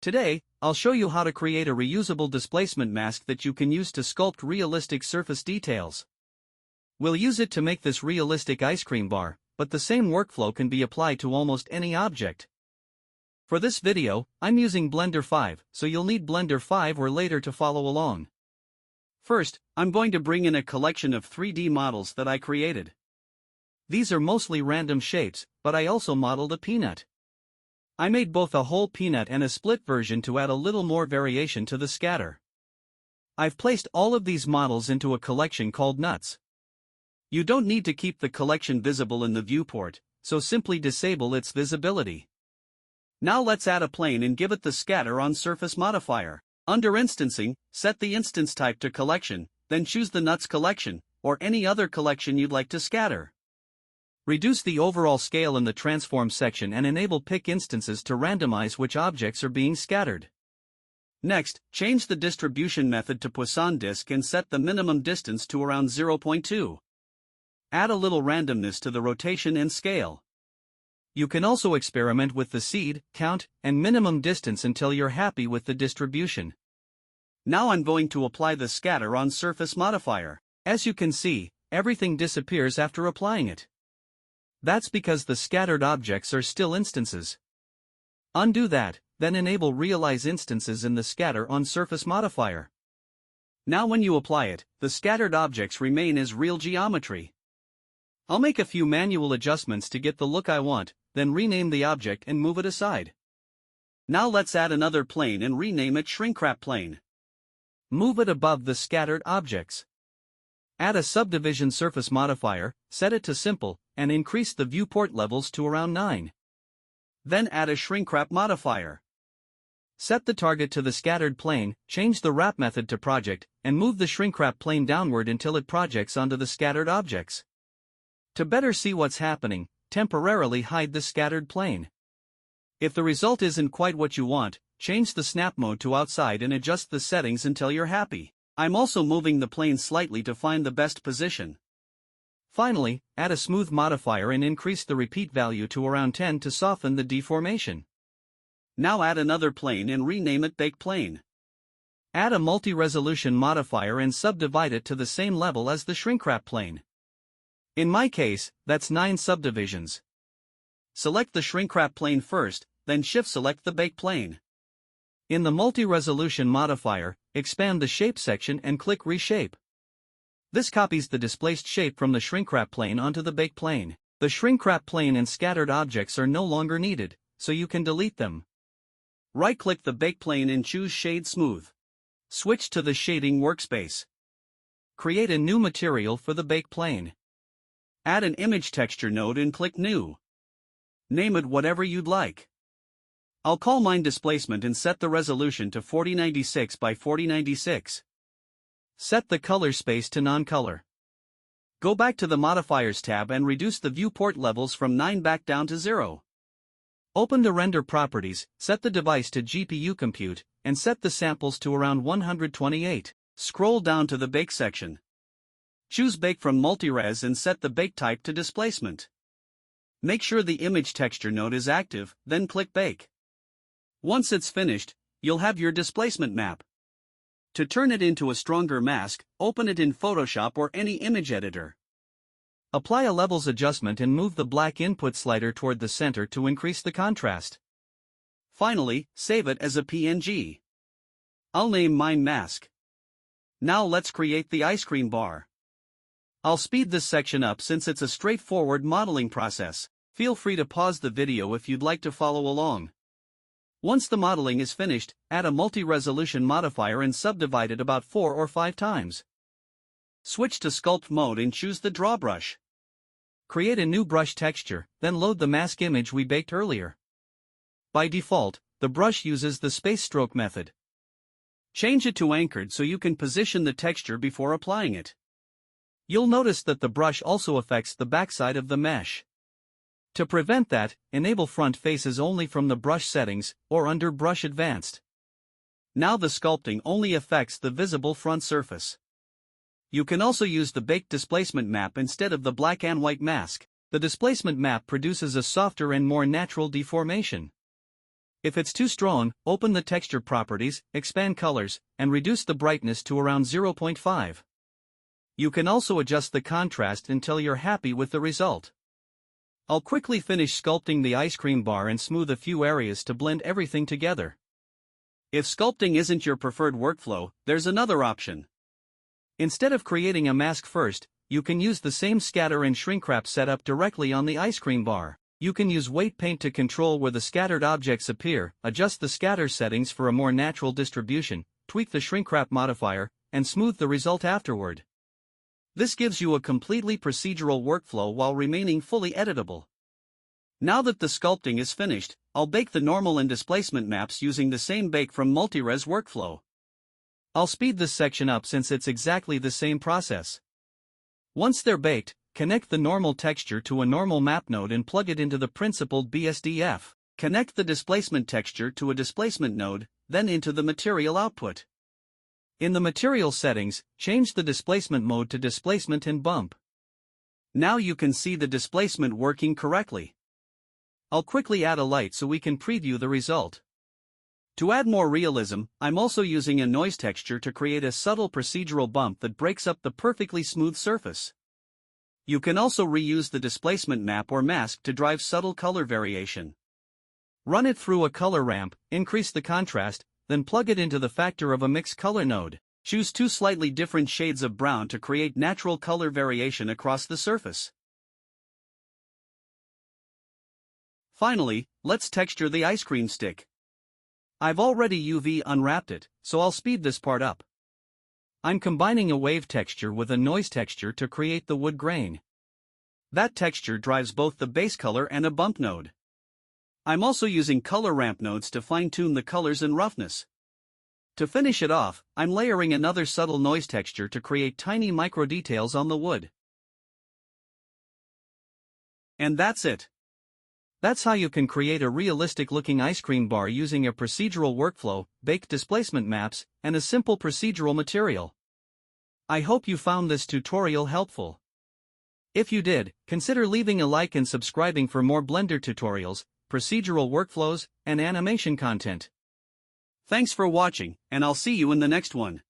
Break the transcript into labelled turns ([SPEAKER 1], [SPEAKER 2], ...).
[SPEAKER 1] Today, I'll show you how to create a reusable displacement mask that you can use to sculpt realistic surface details. We'll use it to make this realistic ice cream bar, but the same workflow can be applied to almost any object. For this video, I'm using Blender 5, so you'll need Blender 5 or later to follow along. First, I'm going to bring in a collection of 3D models that I created. These are mostly random shapes, but I also modeled a peanut. I made both a whole peanut and a split version to add a little more variation to the scatter. I've placed all of these models into a collection called nuts. You don't need to keep the collection visible in the viewport, so simply disable its visibility. Now let's add a plane and give it the scatter on surface modifier. Under instancing, set the instance type to collection, then choose the nuts collection, or any other collection you'd like to scatter. Reduce the overall scale in the transform section and enable pick instances to randomize which objects are being scattered. Next, change the distribution method to Poisson disk and set the minimum distance to around 0.2. Add a little randomness to the rotation and scale. You can also experiment with the seed, count, and minimum distance until you're happy with the distribution. Now I'm going to apply the scatter on surface modifier. As you can see, everything disappears after applying it. That's because the scattered objects are still instances. Undo that, then enable Realize Instances in the Scatter on Surface modifier. Now when you apply it, the scattered objects remain as real geometry. I'll make a few manual adjustments to get the look I want, then rename the object and move it aside. Now let's add another plane and rename it Shrink-Wrap Plane. Move it above the scattered objects. Add a subdivision surface modifier, set it to simple, and increase the viewport levels to around 9. Then add a shrink wrap modifier. Set the target to the scattered plane, change the wrap method to project, and move the shrink wrap plane downward until it projects onto the scattered objects. To better see what's happening, temporarily hide the scattered plane. If the result isn't quite what you want, change the snap mode to outside and adjust the settings until you're happy. I'm also moving the plane slightly to find the best position. Finally, add a smooth modifier and increase the repeat value to around 10 to soften the deformation. Now add another plane and rename it Bake Plane. Add a multi-resolution modifier and subdivide it to the same level as the shrink-wrap plane. In my case, that's 9 subdivisions. Select the shrink-wrap plane first, then shift-select the Bake Plane. In the multi-resolution modifier, expand the shape section and click Reshape. This copies the displaced shape from the shrink-wrap plane onto the bake plane. The shrink-wrap plane and scattered objects are no longer needed, so you can delete them. Right-click the bake plane and choose Shade Smooth. Switch to the Shading workspace. Create a new material for the bake plane. Add an image texture node and click New. Name it whatever you'd like. I'll call mine Displacement and set the resolution to 4096 by 4096. Set the color space to non-color. Go back to the Modifiers tab and reduce the viewport levels from 9 back down to 0. Open the Render Properties, set the device to GPU Compute, and set the samples to around 128. Scroll down to the Bake section. Choose Bake from Multi-Res and set the Bake type to Displacement. Make sure the image texture node is active, then click Bake. Once it's finished, you'll have your displacement map. To turn it into a stronger mask, open it in Photoshop or any image editor. Apply a levels adjustment and move the black input slider toward the center to increase the contrast. Finally, save it as a PNG. I'll name mine Mask. Now let's create the ice cream bar. I'll speed this section up since it's a straightforward modeling process. Feel free to pause the video if you'd like to follow along. Once the modeling is finished, add a multi-resolution modifier and subdivide it about 4 or 5 times. Switch to Sculpt mode and choose the Draw brush. Create a new brush texture, then load the mask image we baked earlier. By default, the brush uses the space stroke method. Change it to Anchored so you can position the texture before applying it. You'll notice that the brush also affects the backside of the mesh. To prevent that, enable front faces only from the brush settings, or under Brush Advanced. Now the sculpting only affects the visible front surface. You can also use the baked displacement map instead of the black and white mask. The displacement map produces a softer and more natural deformation. If it's too strong, open the texture properties, expand colors, and reduce the brightness to around 0.5. You can also adjust the contrast until you're happy with the result. I'll quickly finish sculpting the ice cream bar and smooth a few areas to blend everything together. If sculpting isn't your preferred workflow, there's another option. Instead of creating a mask first, you can use the same scatter and shrink wrap setup directly on the ice cream bar. You can use weight paint to control where the scattered objects appear, adjust the scatter settings for a more natural distribution, tweak the shrink wrap modifier, and smooth the result afterward. This gives you a completely procedural workflow while remaining fully editable. Now that the sculpting is finished, I'll bake the normal and displacement maps using the same bake from multi-res workflow. I'll speed this section up since it's exactly the same process. Once they're baked, connect the normal texture to a normal map node and plug it into the principled BSDF. Connect the displacement texture to a displacement node, then into the material output. In the material settings, change the displacement mode to displacement and bump. Now you can see the displacement working correctly. I'll quickly add a light so we can preview the result. To add more realism, I'm also using a noise texture to create a subtle procedural bump that breaks up the perfectly smooth surface. You can also reuse the displacement map or mask to drive subtle color variation. Run it through a color ramp, increase the contrast, then plug it into the factor of a mixed color node. Choose two slightly different shades of brown to create natural color variation across the surface. Finally, let's texture the ice cream stick. I've already UV unwrapped it, so I'll speed this part up. I'm combining a wave texture with a noise texture to create the wood grain. That texture drives both the base color and a bump node. I'm also using color ramp nodes to fine-tune the colors and roughness. To finish it off, I'm layering another subtle noise texture to create tiny micro details on the wood. And that's it. That's how you can create a realistic-looking ice cream bar using a procedural workflow, baked displacement maps, and a simple procedural material. I hope you found this tutorial helpful. If you did, consider leaving a like and subscribing for more Blender tutorials, procedural workflows, and animation content. Thanks for watching, and I'll see you in the next one.